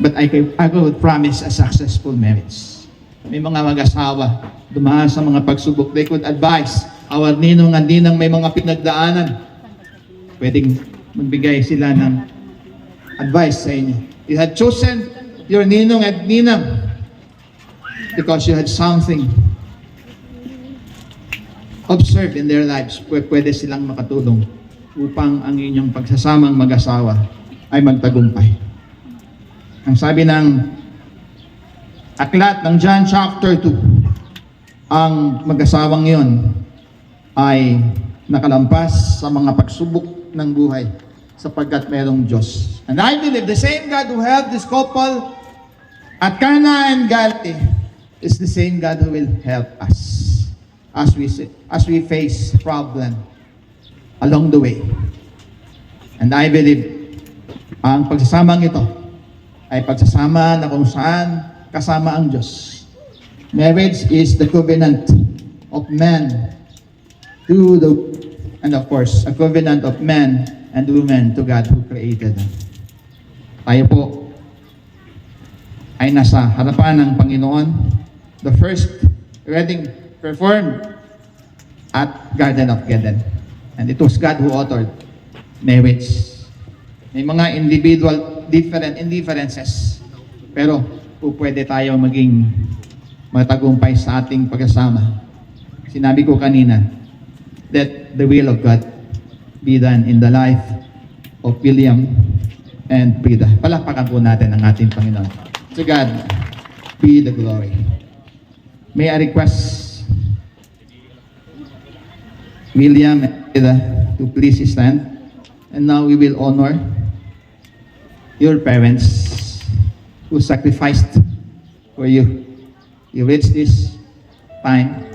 But I could promise a successful marriage. May mga mag-asawa, dumaan sa mga pagsubok, they could advise our ninong and ninang may mga pinagdaanan. Pwedeng magbigay sila ng advice sa inyo. You had chosen your ninong at ninang because you had something observed in their lives. Pwede silang makatulong upang ang inyong pagsasamang mag-asawa ay magtagumpay. Ang sabi ng aklat ng John chapter 2, ang mag-asawang yon ay nakalampas sa mga pagsubok ng buhay sapagkat mayroong Diyos. And I believe the same God who helped this couple at Cana and Galilee is the same God who will help us as we face problem along the way. And I believe ang pagsasamang ito ay pagsasama na kung saan kasama ang Diyos. Marriage is the covenant of man and of course, a covenant of man and woman to God who created them. Tayo po ay nasa harapan ng Panginoon. The first wedding performed at Garden of Eden. And it was God who authored marriage. May mga individual indifferences. Pero pwede tayo maging matagumpay sa ating pagkasama. Sinabi ko kanina, that the will of God be done in the life of William and Frida. Palakpakan po natin ang ating Panginoon. To God be the glory. May I request William and Frida to please stand. And now we will honor your parents who sacrificed for you. You reach this time.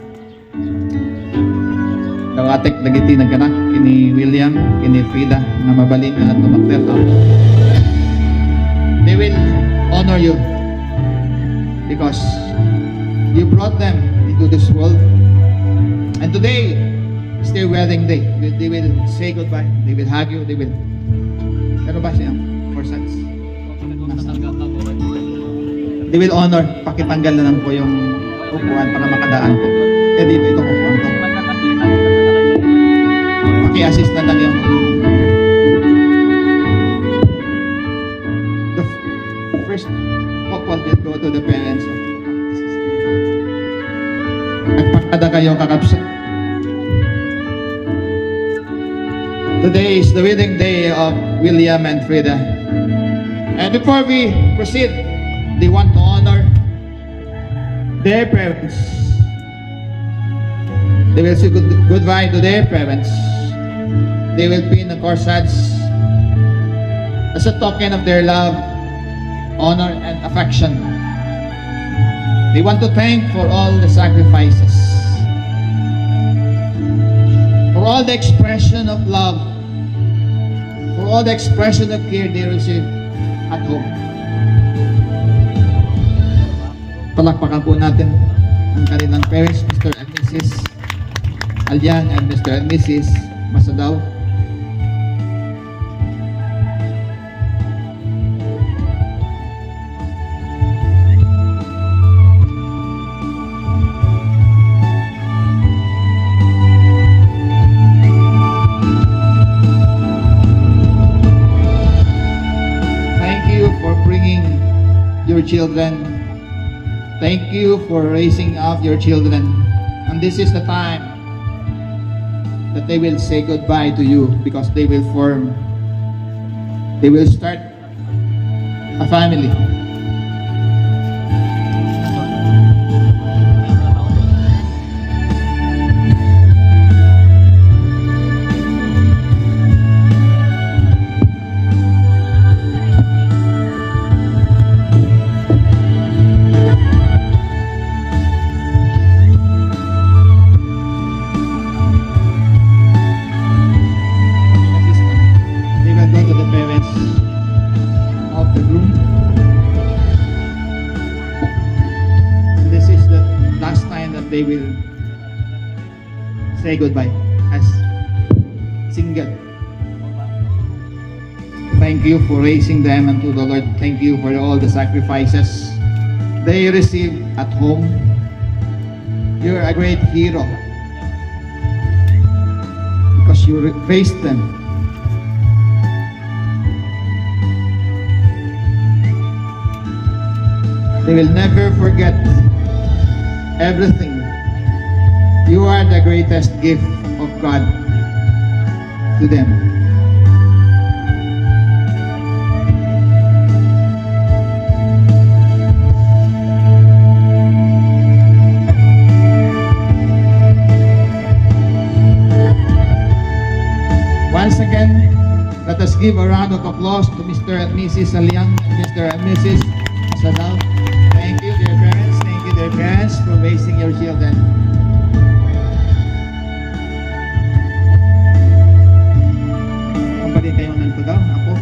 Kawatek dagiti nagkanak kini William, kini Frida na mabalin at tumakter. They will honor you because you brought them into this world. And today is their wedding day. They will say goodbye. They will hug you. They will. Ano ba siya? For sons. They will honor. Pakitanggal na lang po yung upuan para makadaan po. Kaya dito itong upuan to. Paki-assist na lang yung the first couple will go to the parents of nagpakada kayo kakapsa. Today is the wedding day of William and Frida. And before we proceed, they want to honor their parents. They will say goodbye to their parents. They will pin the corsets as a token of their love, honor, and affection. They want to thank for all the sacrifices, for all the expression of love, for all the expression of care they receive at home. Palakpakan po natin ang kanilang parents, Mr. and Mrs. Alyan and Mr. and Mrs. Masadaw. Your children. Thank you for raising up your children. And this is the time that they will say goodbye to you because they will start a family. They will say goodbye as single. thank you for raising them unto the Lord. Thank you for all the sacrifices they received at home. You're a great hero because you raised them. They will never forget everything. You are the greatest gift of God to them. Once again, let us give a round of applause to Mr. and Mrs. Aliang and Mr. and Mrs. Sadal. Thank you, dear parents. Thank you, dear parents, for raising your children. Kapatid kayong nagtugaw, ako.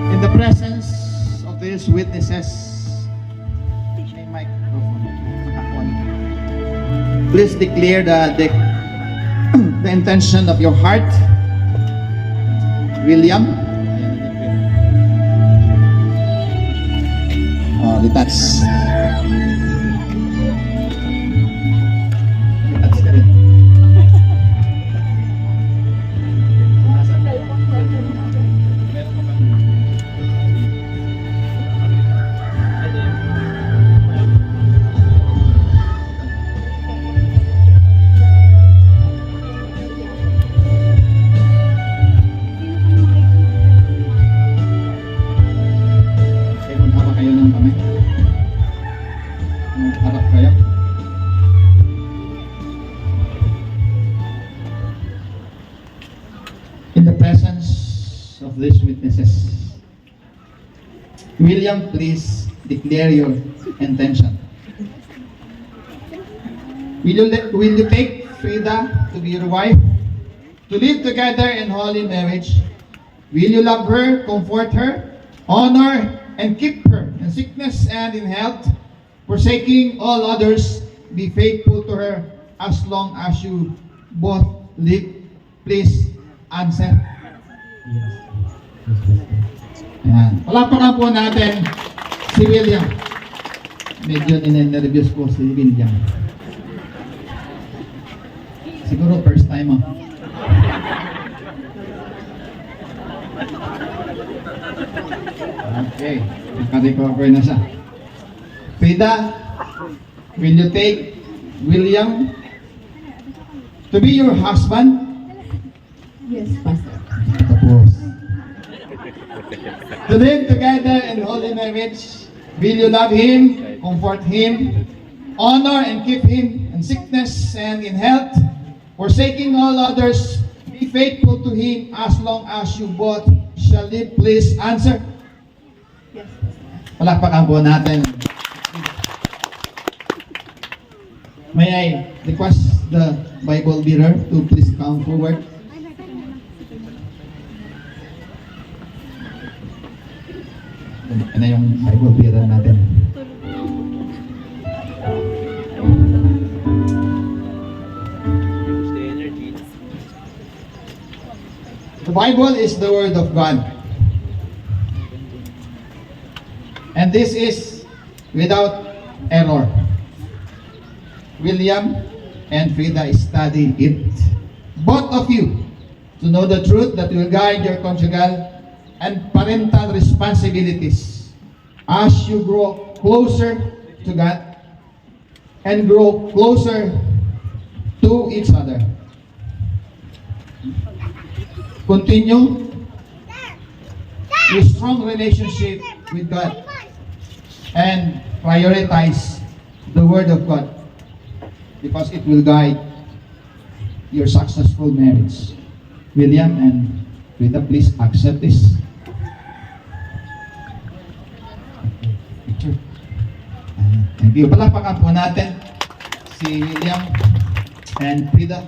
In the presence of these witnesses, may microphone. Please declare the intention of your heart. William. Detach. Detach ka rin. Harap kayo. In the presence of these witnesses, William, please declare your intention. Will you take Frida to be your wife, to live together in holy marriage? Will you love her, comfort her, honor, and keep her in sickness and in health, forsaking all others, be faithful to her as long as you both live? Please answer. Yes. Ayan. Palapakan po natin si William. Medyo ninenervyos po si William. Siguro first time ah. Okay. Naka-recover na siya. Frida, will you take William to be your husband? Yes, Pastor. Tapos. To live together in holy marriage, will you love him, comfort him, honor and keep him in sickness and in health, forsaking all others, be faithful to him as long as you both shall live? Please answer. Yes, Pastor. Palakpakan po natin. May I request the Bible bearer to please come forward? Ano yung Bible bearer natin? The Bible is the Word of God. And this is without error. William and Frida studied it. Both of you to know the truth that will guide your conjugal and parental responsibilities as you grow closer to God and grow closer to each other. Continue your strong relationship with God and prioritize the Word of God because it will guide your successful marriage. William and Rita, please accept this. Picture. Thank you. Palakpakan po natin si William and Frida.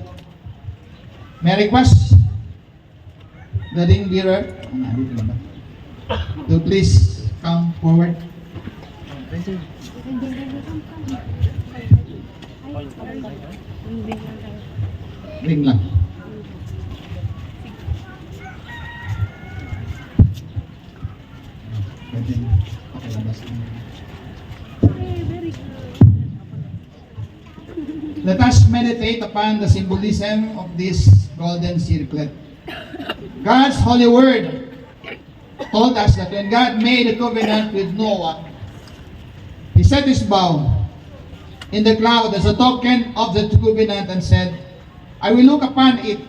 May I request the ring bearer to please come forward. Ring lang. Let us meditate upon the symbolism of this golden circlet. God's holy word told us that when God made a covenant with Noah, He set His bow in the cloud as a token of the covenant and said, I will look upon it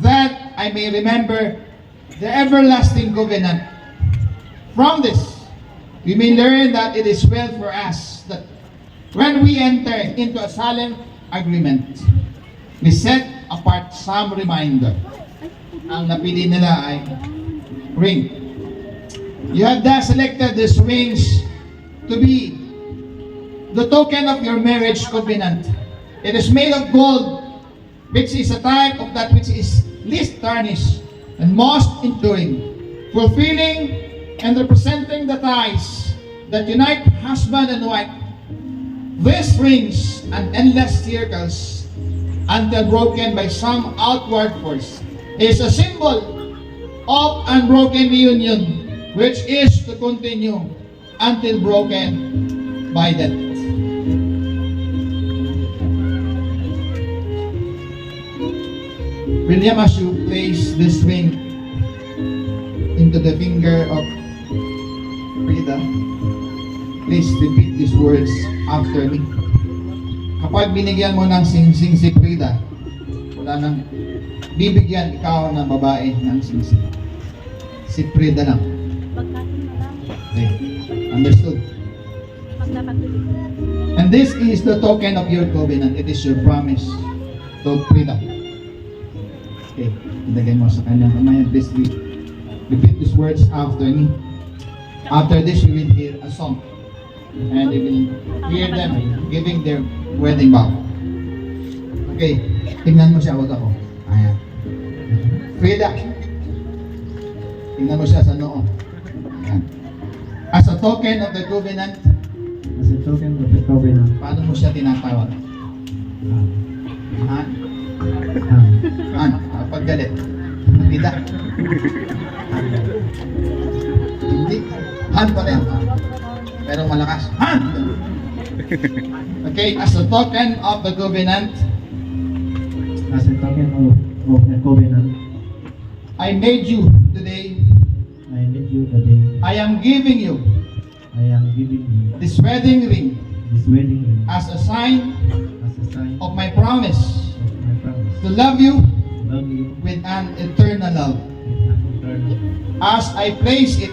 that I may remember the everlasting covenant. From this, we may learn that it is well for us that when we enter into a solemn agreement, we set apart some reminder. Ang napili nila ay ring. You have thus selected these rings to be the token of your marriage covenant. It is made of gold, which is a type of that which is least tarnished and most enduring, fulfilling and representing the ties that unite husband and wife. These rings and endless circles, until broken by some outward force, is a symbol of unbroken reunion, which is to continue until broken by death. William, as you place this ring into the finger of Frida, please repeat these words after me. Kapag binigyan mo ng singsing si Frida, wala nang bibigyan ikaw ng babae ng singsing. Si Frida lang. Okay. Understood? And this is the token of your covenant. It is your promise to Frida. Okay, ilagay mo sa kanyang kamay. Please repeat these words after me. After this, you will hear a song. And you will hear them giving their wedding vow. Okay, tingnan mo siya, wag ako. Ayan. Frida, tingnan mo siya sa noo. Ayan. As a token of the covenant, As a token of the covenant, paano mo siya tinatawag? Han? Han? Pag galit. Frida? Hindi. Han pa rin. Pero malakas. Han! Okay, as a token of the covenant, as a token of the covenant, I made you today. I made you the day I am giving you I am giving you this wedding ring this wedding ring as a sign as a sign of my promise of my promise to love you to love you with an eternal love. with an eternal As I place it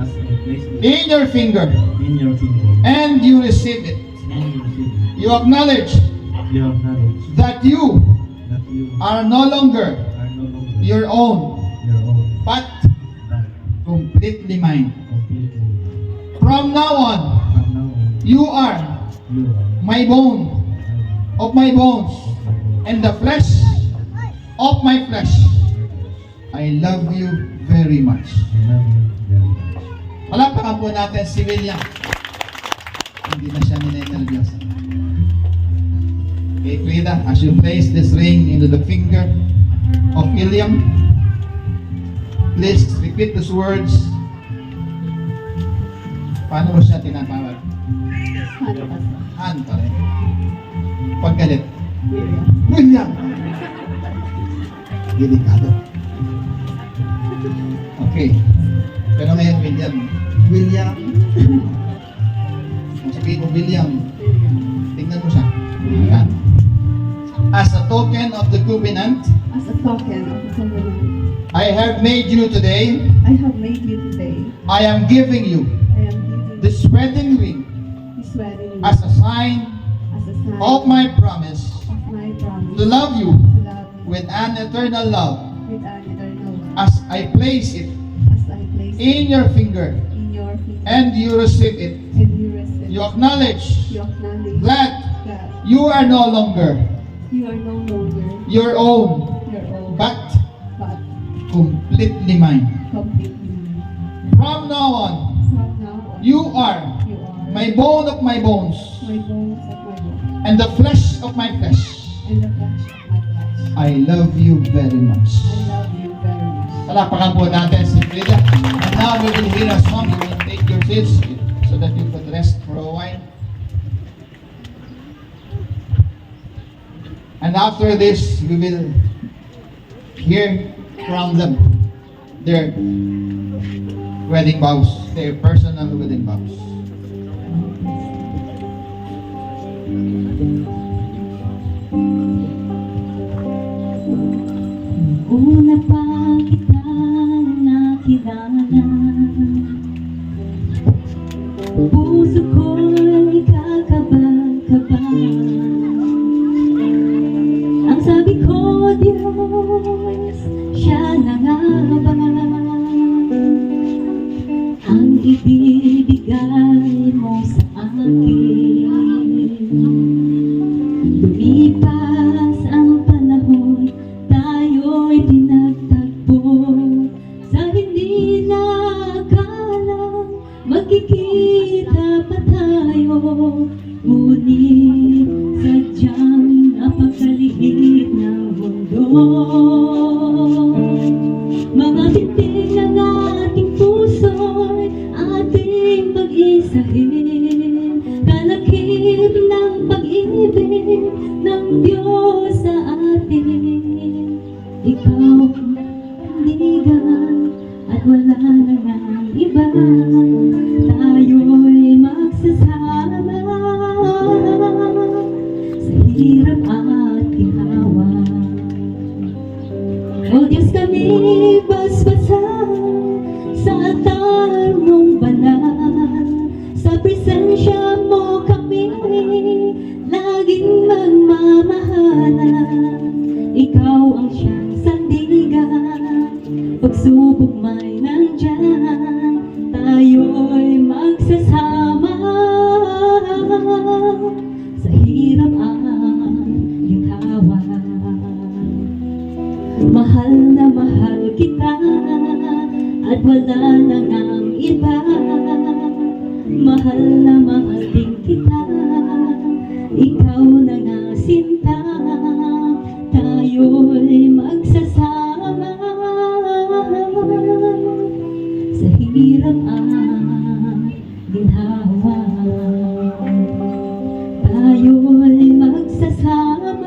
as I place it in your finger in your finger and you receive it, and you receive it. you acknowledge You acknowledge that you that you are no longer are no longer your own, your own, but but completely mine. completely. From now on, From now on, you are you are my bone of my bones and the flesh of my flesh. I love you very much. I love you very much. Palakpakan po natin si William. Hindi na siya ninenervyos. Okay, Frida, as you place this ring into the finger of William, please repeat these words. Paano mo siya tinatawag? Han, Pastor. Han pa rin. Paggalit. William. William! Delikado. Okay. Pero ngayon, William. Kung sabihin mo, William, tingnan mo siya. Ayan. As a token of the covenant, As a token of the covenant, I have made you today. I have made you today. I am giving you I am giving this wedding ring this wedding ring as a sign as a sign of my promise of my promise to love you to love you with an eternal love with an eternal love. as I place it As I place in your finger in your finger and you receive it. and you receive You acknowledge you acknowledge that that you are no longer you are no longer your own, your own, but but completely mine. completely mine. From now on, From now on, you are you are my bone of my bones my bones of my bones and the flesh of my flesh. and the flesh of my flesh. I love you very much. I love you very much. Palakpakan po natin si Frida. And now we will hear a song. You will take your seats so that you could rest for a while. And after this, we will hear from them their wedding vows, their personal wedding vows. Una pa kitang nakilala, puso ko'y kakaba-kaba. Ang sabi ko, Diyos, siya na nga ba ang ibibigay mo sa akin? Lumipas ang panahon, tayo'y pinagtagpo sa hindi nakakala magkikita pa tayo. Ngunit sadyang napakaliit ng mundo. Mga binti ng ating puso'y ating pag-isahin. Kalakip ng pag-ibig ng Diyos sa atin. Ikaw ang ligan at wala na ngang iba. Tayo'y magsasama sa hirap at ginhawa. O Diyos, kami basbasan sa altar mong banal. Sa presensya mo kami laging magmamahalan. Ikaw ang siyang sandigan, pagsubok may nandyan. Tayo'y magsasama sa hirap at ginhawa. Mahal na mahal kita at wala na ngang iba. Mahal na mahal din kita, ikaw na nga sinta. Tayo'y magsasama sa hirap at ginhawa. Tayo'y magsasama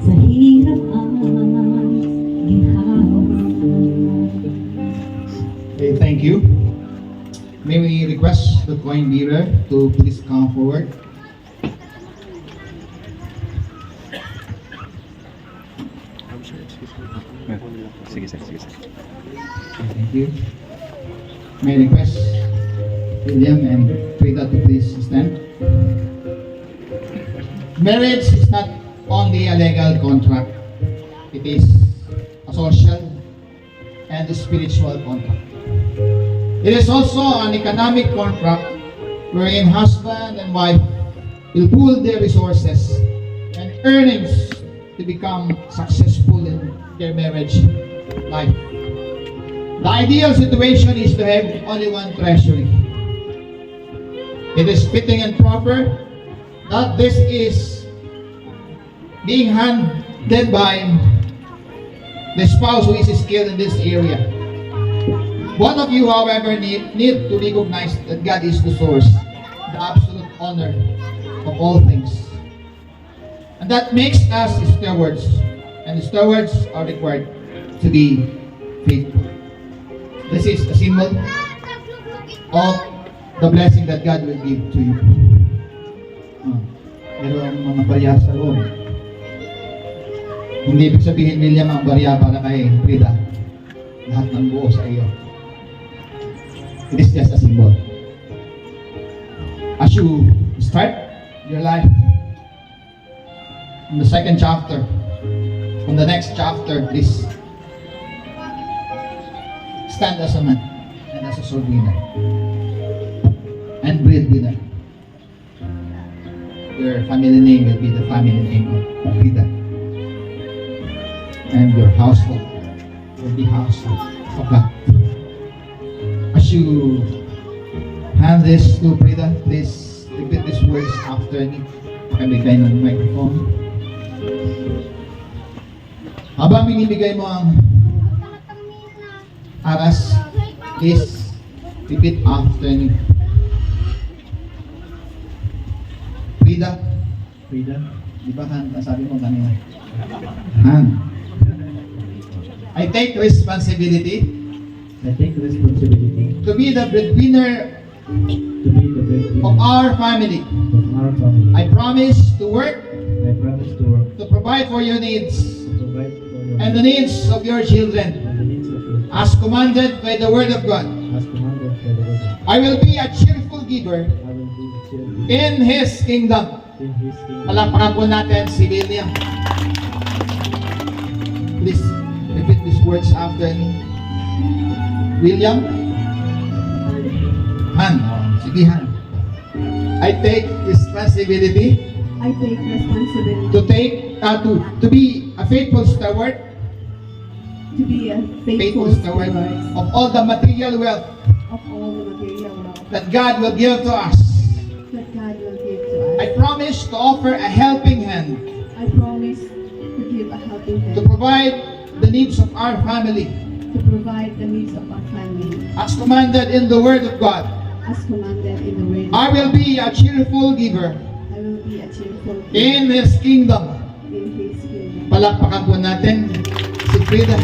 sa hirap at ginhawa. Okay, thank you. May we request the coin bearer to please come forward. Sige, sir. Sige, sir. Thank you. May I request William and Frida to please stand. Marriage is not only a legal contract, it is a social and a spiritual contract. It is also an economic contract wherein husband and wife will pool their resources and earnings to become successful in their marriage life. The ideal situation is to have only one treasury. It is fitting and proper that this is being handled by the spouse who is skilled in this area. One of you, however, need to recognize that God is the source, the absolute honor of all things. And that makes us stewards, and stewards are required to be faithful. This is a symbol of the blessing that God will give to you. Pero ang mga barya sa loob, hindi ibig sabihin, William, ang barya para kay Frida. Lahat ng buo sa iyo. It is just a symbol. As you start your life in the second chapter, on the next chapter, please stand as a man and as a sword winner and breadwinner. Your family name will be the family name of Frida, and your household will be household of God. As you hand this to Frida, please repeat these words after me. Pakibigay ng microphone. Habang binibigay mo ang aras, please repeat after me. Frida. Frida. Di ba, Han? Sabi mo kanina. Han. I take responsibility I take responsibility to be the breadwinner to be the breadwinner of our family. of our family. I promise to work I promise to work to provide for your needs to provide for your and the needs of your children and the needs of your as commanded by the word of God. as commanded by the word of God. I will be a cheerful giver I will be a cheerleader in His kingdom. in His kingdom. Palakpakan po natin si William. Please repeat these words after me. William? Han. Oh, sige, Han. I take responsibility I take responsibility to be a faithful steward, to be a faithful faithful steward steward of all the material wealth of all the material wealth that God will give to us. that God will give to us. I promise to offer a helping hand I promise to give a helping to hand provide the needs of our family to provide the needs of our family as commanded in the Word of God. as commanded in the word. I will be a cheerful giver I will be a cheerful giver in His kingdom. in His kingdom. Palakpakan po natin si Frida.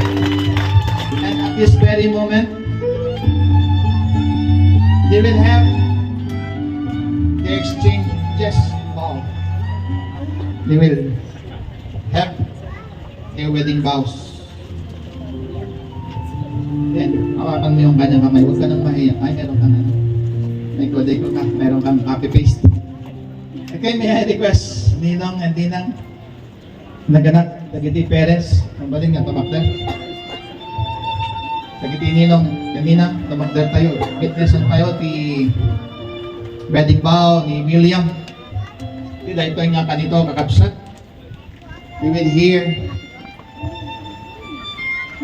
And at this very moment, they will have the exchanges of. They will have their wedding vows. Then, hawakan mo yung kanyang kamay. Huwag ka nang mahiya. Ay, meron kang ano. May kodeko ka. Meron kang copy-paste. Okay, may I request Ninong and Dinang naganak, dagiti parents, kambaling nga tamakdan. Dagiti Ninong, kanina, tamakdan tayo. Witnessan tayo ti wedding vow ni William. Di dahil ito nga kanito kakabsat. We will hear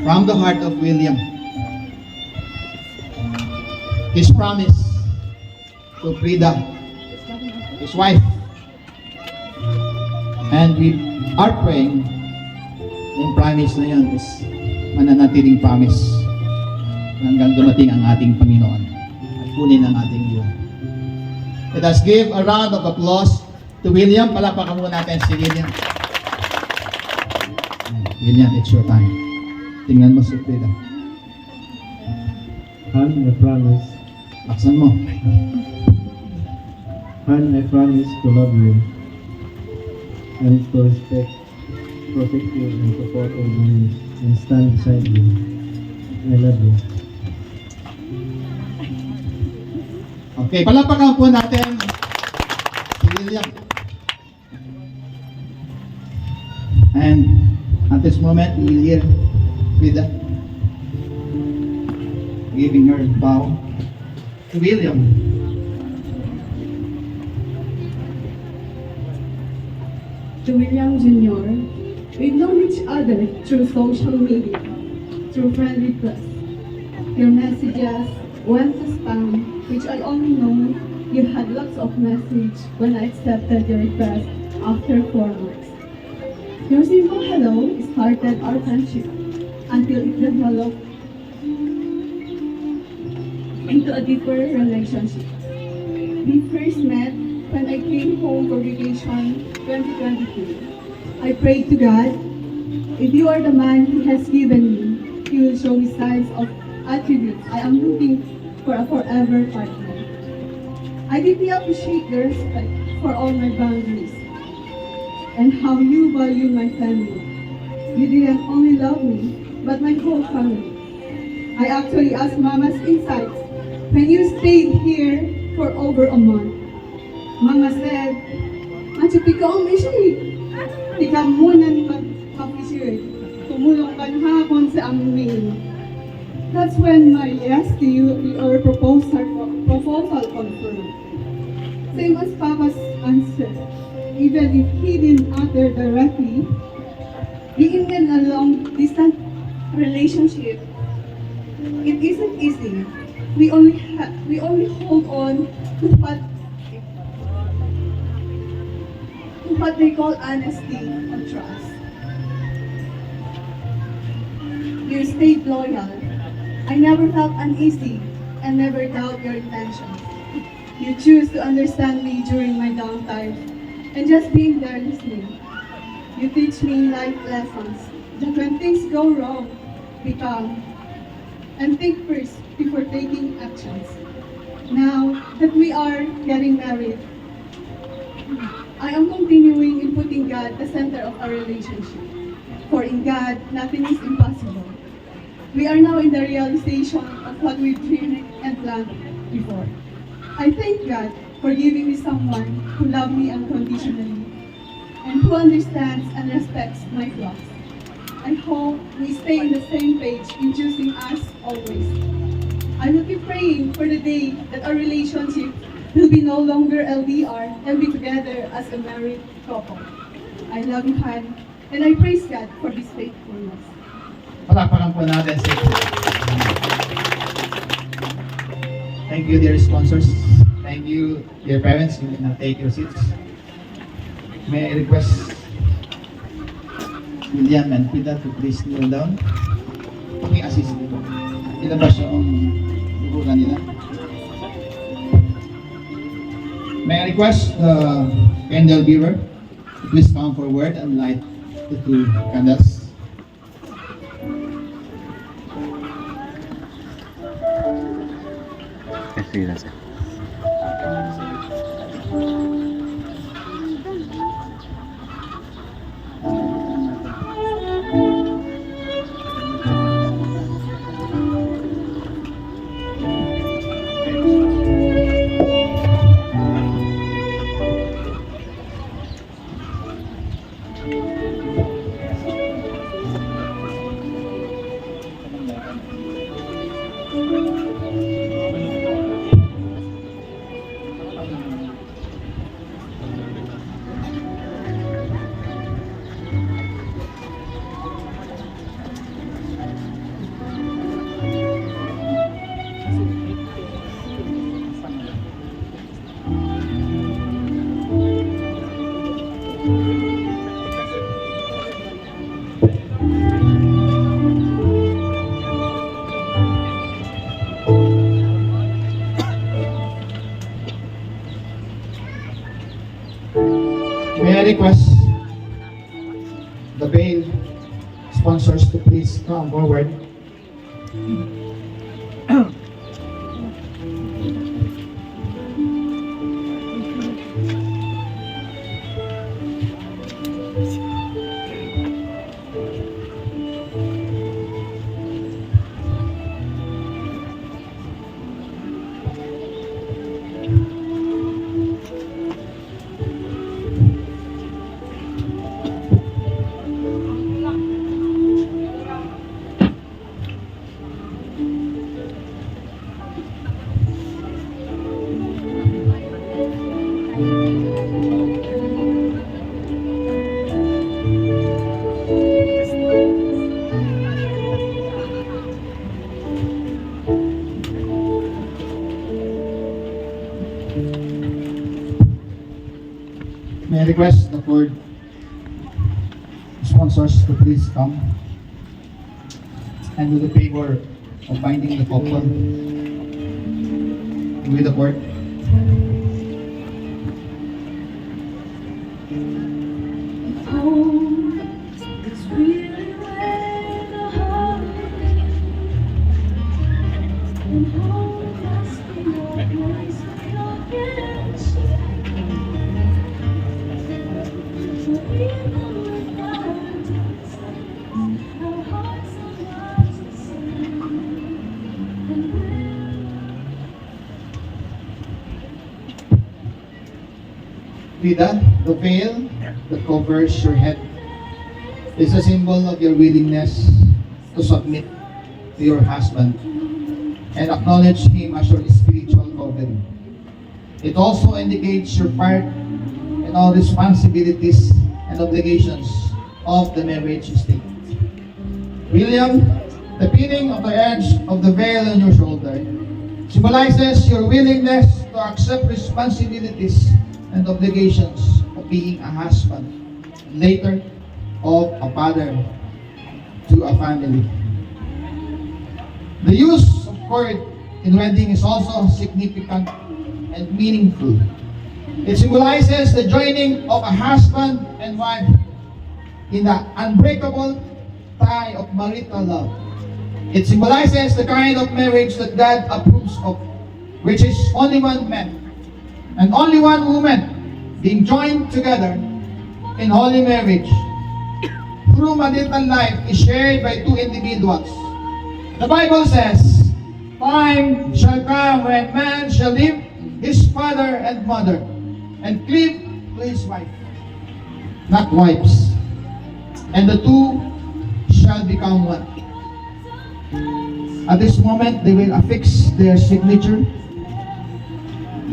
from the heart of William his promise to Frida, his wife. And we are praying yung promise na yun is mananatiling promise hanggang dumating ang ating Panginoon at kunin ang ating iyo. Let us give a round of applause to William. Palakpakan muna natin si William. William, it's your time. Tingnan mo si Frida. Han, I promise. Laksan mo. Han, I promise to love you and to respect, protect you, and support all your needs and stand beside you. I love you. Okay, palakpakan po natin si William. And at this moment, we will hear Frida giving her vow to William. To William Jr., we've known each other through social media, through friend requests. Your messages went to spam, which I only know you had lots of messages when I accepted your request after 4 months. Your simple hello started our friendship until it developed into a deeper relationship. We first met when I came home for vacation 2022. I prayed to God, if you are the man He has given me, He will show me signs of attributes I am looking for a forever partner. I deeply appreciate your respect for all my boundaries and how you value my family. You didn't only love me, but my whole family. I actually asked Mama's insights when you stayed here for over a month. Mama said, Ancho, ikaw ang mission. Ikaw muna ni mag-appreciate. Tumulong ka na hapon sa amin. That's when my yes to you, your proposal confirmed. Same as Papa's answer. Even if he didn't utter directly, being in a long-distance relationship, it isn't easy. We only hold on to what they call honesty and trust. You stayed loyal. I never felt uneasy and never doubt your intentions. You choose to understand me during my downtime and just being there listening. You teach me life lessons that when things go wrong, be calm and think first before taking actions. Now that we are getting married, I am continuing in putting God the center of our relationship. For in God, nothing is impossible. We are now in the realization of what we dreamed and planned before. I thank God for giving me someone who loves me unconditionally and who understands and respects my flaws. I hope we stay on the same page in choosing us always. I will keep praying for the day that our relationship will be no longer LDR and be together as a married couple. I love you, Han, and I praise God for this faithfulness. Palakpakan po natin si Thank you, dear sponsors. Thank you, dear parents. You can now take your seats. May I request William and Pida to please kneel down. Paki-assist dito. Ilabas yung dugugan nila. May I request the candle bearer to please come forward and light the 2 candles. Sige lang, sir. May I request the bail sponsors to please come forward. May I request the board sponsors to please come and do the favor of binding the couple with the board. Home, it's really where the heart is. And home must be your place of your friendship. For even without distance, our hearts are not the same. And Vida, the veil that covers your head is a symbol of your willingness to submit to your husband and acknowledge him as your spiritual covering. It also indicates your part in all responsibilities and obligations of the marriage estate. William, the pinning of the edge of the veil on your shoulder symbolizes your willingness to accept responsibilities and obligations of being a husband, and later of a father to a family. The use of cord in wedding is also significant and meaningful. It symbolizes the joining of a husband and wife in the unbreakable tie of marital love. It symbolizes the kind of marriage that God approves of, which is only one man and only one woman being joined together in holy marriage through marital life is shared by two individuals. The Bible says, time shall come when man shall leave his father and mother and cleave to his wife, not wives, and the two shall become one. At this moment, they will affix their signature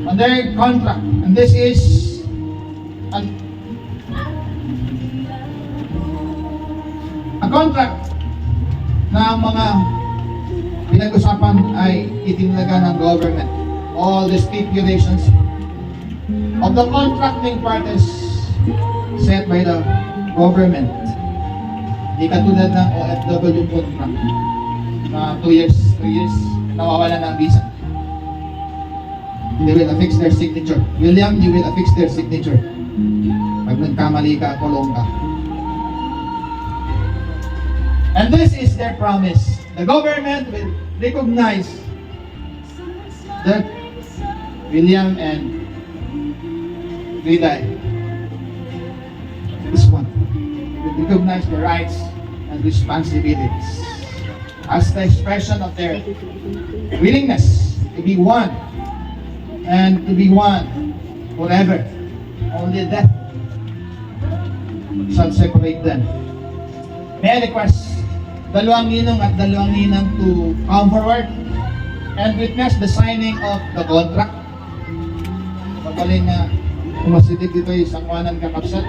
on their contract, and this is a contract na ang mga pinag-usapan ay itinalaga ng government. All the stipulations of the contracting parties set by the government. Di katulad ng OFW contract na 2 years nawawala ng visa. They will affix their signature. William, you will affix their signature. Pag nagkamali ka, kulong ka. And this is their promise. The government will recognize that William and Vida, this one, will recognize the rights and responsibilities as the expression of their willingness to be one and to be one forever. Only death shall separate them. May I request dalawang ninong at dalawang ninang to come forward and witness the signing of the contract. Magaling na umasidig dito yung sangwanan kakapsat.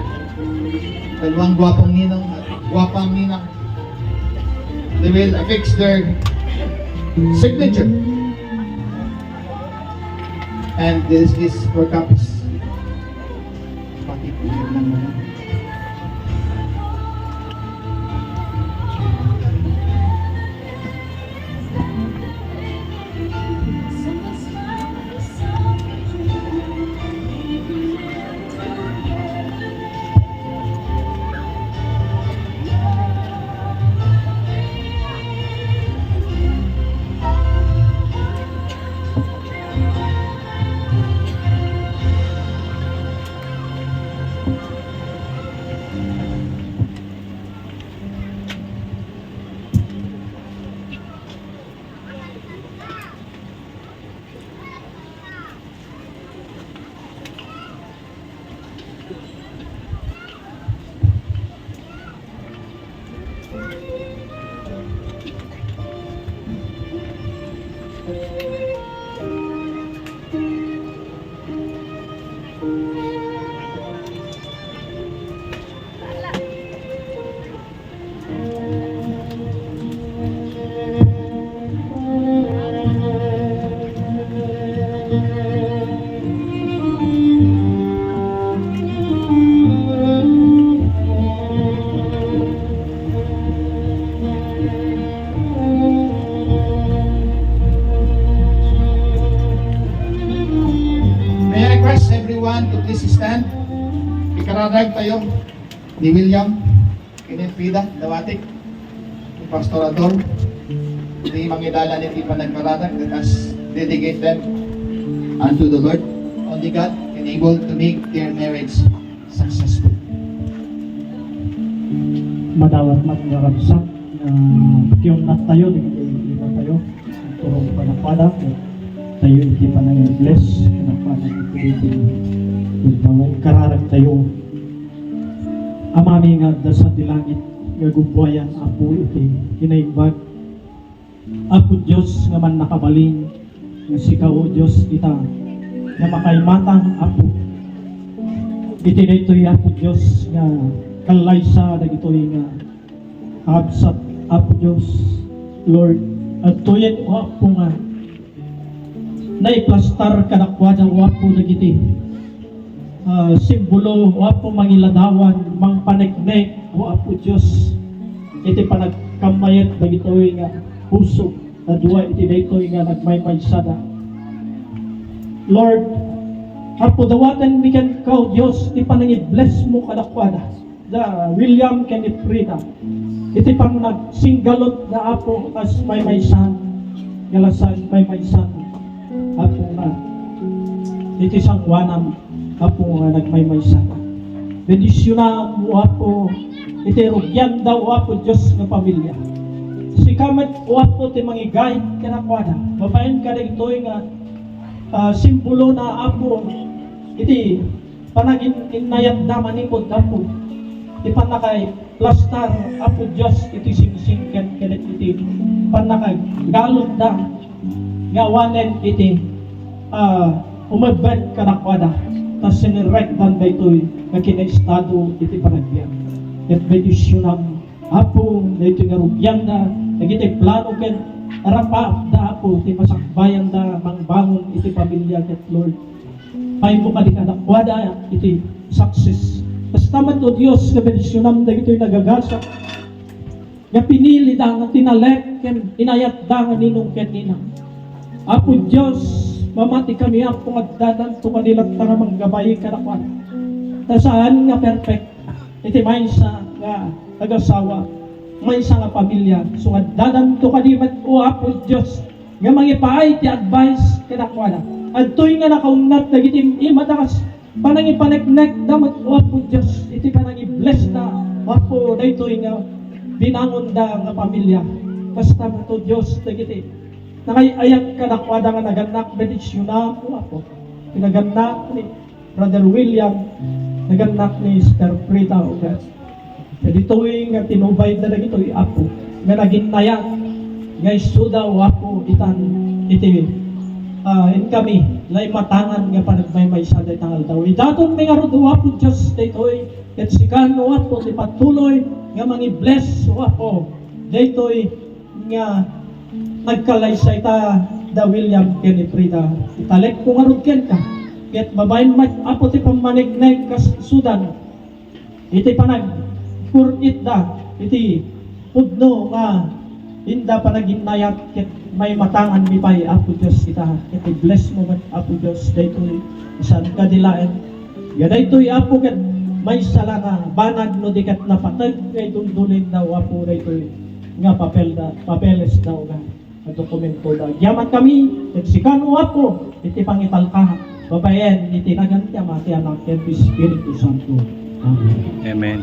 Dalawang gwapong ninong at gwapang ninang. They will affix their signature. And this is for copies. Pakipilin lang naman. Everyone to please stand. Ikararag tayo ni William, Kenneth Vida, Dawatik, ni Pastor Ador, ni Mangidala ni Tipa nagkararag. Let us dedicate them unto the Lord. Only God can able to make their marriage successful. Madawat magkakabsak na yung nat tayo, hindi pa tayo, turong panapada, tayo hindi pa nang bless, panapada ito yung kararag tayo. Amami nga sa dilangit, gagubwayan, apo iti, kinaimbag, apo Diyos nga man nakabaling, nga sikaw o Diyos ita, na makaimatang apo. Iti na ito'y apo Diyos nga kalaysa na ito'y nga absat apo Diyos, Lord, at tuyen o apo nga naiplastar kadakwa ng wapo na giti simbolo wapo mangiladawan mang paneknek wapo Diyos iti panagkamayat na gito'y nga puso na duwa iti na ito'y nga nagmaymaysada. Lord, Apo dawatan mi ken kao Dios ti panangi-bless mo kadakwada. Da William ken ni Frida. Iti pang nagsinggalot na apo as may san. Galasan may san. Apo na. Iti sangwanam apo nga nagmay san. Bendisyonan mo apo. Iti rugyan daw apo Dios nga pamilya. Si kamat o apo ti mangigay kadakwada. Babaen ka ito'y nga simbolo na apo iti panagin inayat daman ni pod apo iti panakay plastar apo Diyos iti singsingken kenet iti panakay galod da ngawanen iti umabed kanakwada tas sinirektan da ito'y nakina-estado iti panagbiyan at bedisyonan apo na ito nga rugyan da nagiti plano ken arapa da apo iti masakbayan da mangbangon iti pamilya ket Lord pay mo kadikadakwada iti success basta man to Dios nga bendisyonan da ito'y nagagasat nga pinili da nga tinalek ken inayat da nga ninong ken ninang apo Dios mamati kami apo agdadan to kanilat nga manggabay kadakwada ta saan nga perfect iti maysa nga nagasawa may isa nga pamilya. So, dadan to kadimat o apo Diyos nga mangipaay ti advice kinakwala. At to'y nga nakaunat na gitim imatakas panangipaneknek damat o apo Diyos iti panangi-bless na apo na ito'y nga binangon da nga pamilya. Basta mo to Diyos na giti. Nakayayag kanakwada nga naganak bedisyon na o apo. Pinaganak ni Brother William, naganak ni Sister Frida o God. Jadi ito'y nga tinubay na ito'y apo nga naging nayak nga isuda o apo itan iti in kami lay matangan nga panagmaymay sa day tangal daw idaton may nga o apo Diyos daytoy ket sikan o apo ti patuloy nga mangi-bless o apo daytoy nga nagkalaysay ta da William ken ni Frida italek ko nga rugken ka ket babaen apo ti pamanignay kas sudan iti panag kurit da iti pudno nga inda panaginayat ket may matangan mi pay apo Dios kita ket bless mo man apo Dios daytoy isan kadilaen ya daytoy apo ket may sala nga banag no dikat napatag kay dundulin daw apo daytoy nga papeles daw nga dokumento daw yaman kami ket sikano apo iti pangitalka babayen iti nagantya mati anak ket Espiritu Santo. Amen.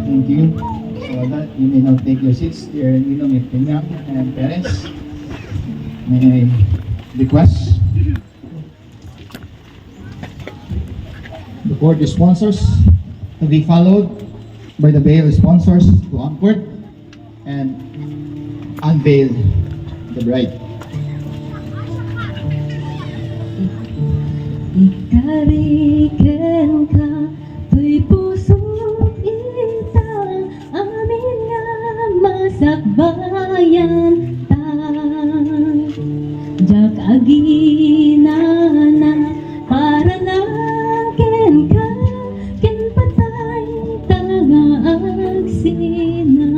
Thank you. So that you may now take your seats, dear Ninong at Pinyang and parents. May I request the board sponsors to be followed by the bail sponsors to onward and unveil the bride. Ikariken ka to'y pusong itang amin nga masakbayan ta jak aginana para na ken ka ken patay tanga agsina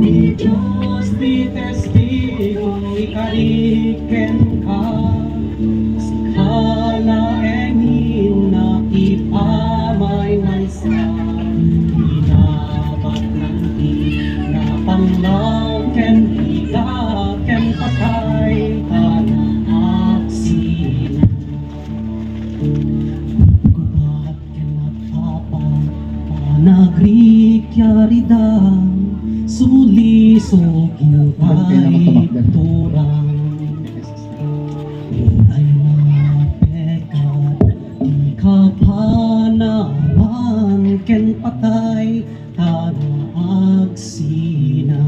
Di Diyos di testigo ikariken ka sikala engin na ipamay naysa inabat ng inapanglaw ken iga ken patay kana aksina kubat ken napapa panagrikyaridan suliso ginupay turang ay mga pekat di kapanawan ken patay tada agsina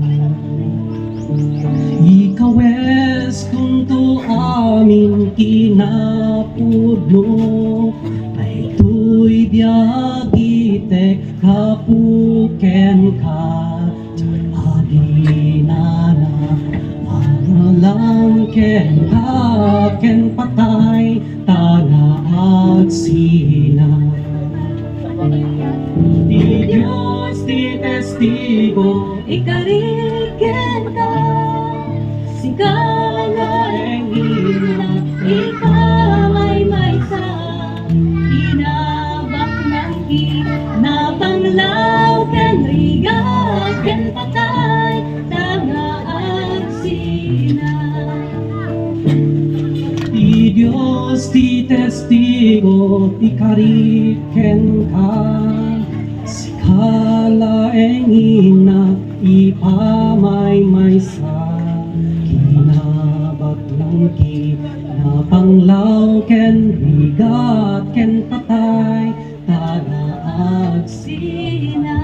ikawes kunto amin kinapudno ay tuy biagitek kapuken ka aginana aralang ken ka ken patay tada agsina di Diyos di testigo ikariken ka sikala engina ipamay o tikariken ka sikalaeng ina ipamay sa kinabaglang kinapanglaw ken rigat ken patay tagaag Sina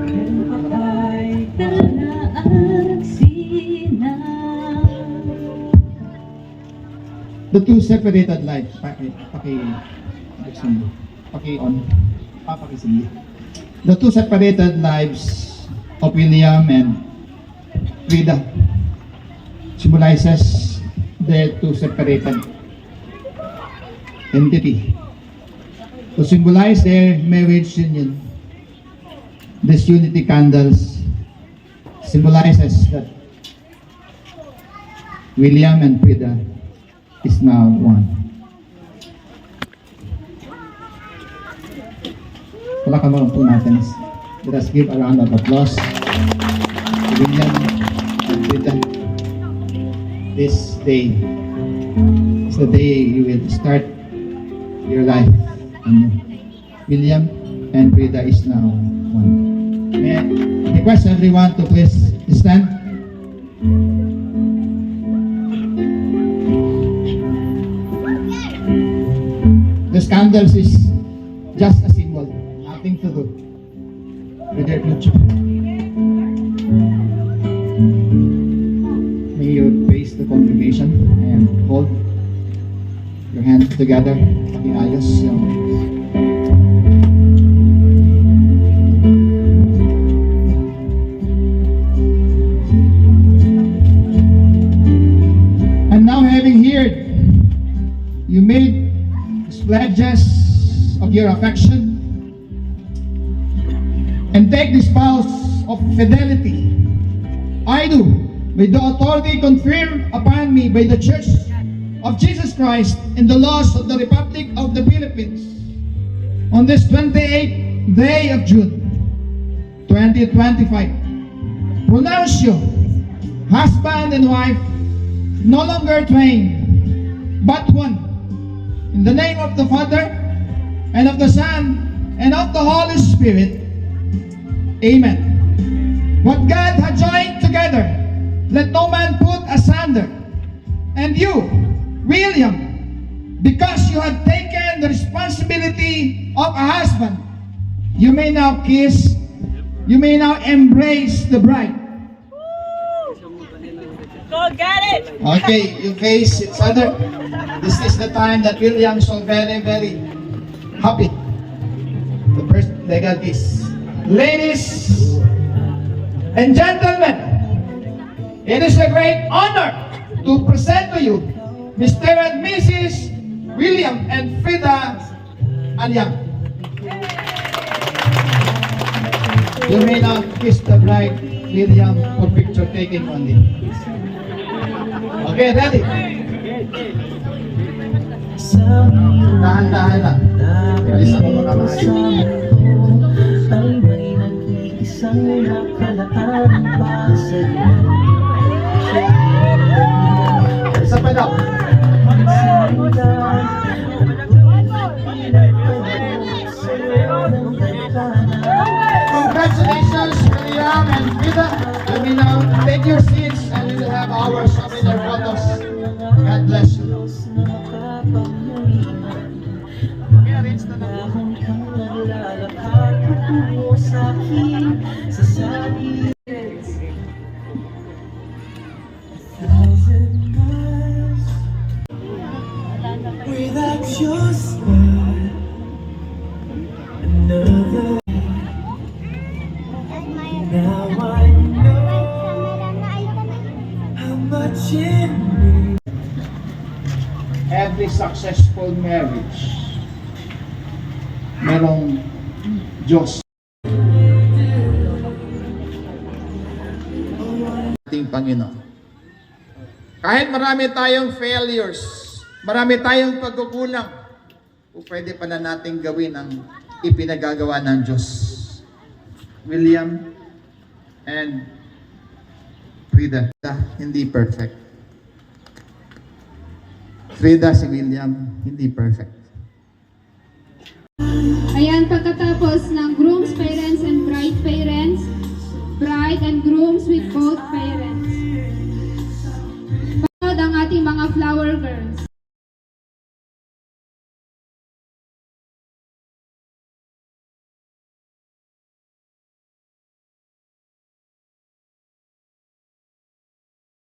ken patay Talaag sina The two separated lives. The two separated lives of William and Frida symbolizes their two separated entity. To symbolize their marriage union, this unity candles symbolizes that William and Frida is now one. Palakpakan po natin. Let us give a round of applause to William and Frida. This day is the day you will start your life anew. William and Frida is now one. May I request everyone to please stand. This candles is just a symbol, nothing to do with their future. May you face the congregation and hold your hands together. Pakiayos yung and now, having heard you made pledges of your affection and take this vows of fidelity, I do, with the authority conferred upon me by the Church of Jesus Christ in the laws of the Republic of the Philippines, on this 28th day of June 2025, pronounce you husband and wife, no longer twain, but one. In the name of the Father, and of the Son, and of the Holy Spirit. Amen. What God has joined together, let no man put asunder. And you, William, because you have taken the responsibility of a husband, you may now kiss, you may now embrace the bride. Go get it! Okay, you face each other. This is the time that William is so very, very happy. The first legal kiss. Ladies and gentlemen, it is a great honor to present to you Mr. and Mrs. William and Frida Aliang. You may now kiss the bride, William, for picture taking only. Okay, ready? Dahan-dahan lang. Alis ako mga mahal. Ay may nag-iisang nakalaang pasaya. Isa pa daw. Congratulations, William and Frida. You may now take your seats and we will have our souvenir photos. God bless you. Without your smile, another. Now I know how much it means. Every successful marriage, merong Diyos. Ating Panginoon. Kahit marami tayong failures, marami tayong pagkukulang, o pwede pa na nating gawin ang ipinagagawa ng Diyos. William and Frida, hindi perfect. Frida, si William, hindi perfect. Ayan, pagkatapos ng groom's parents and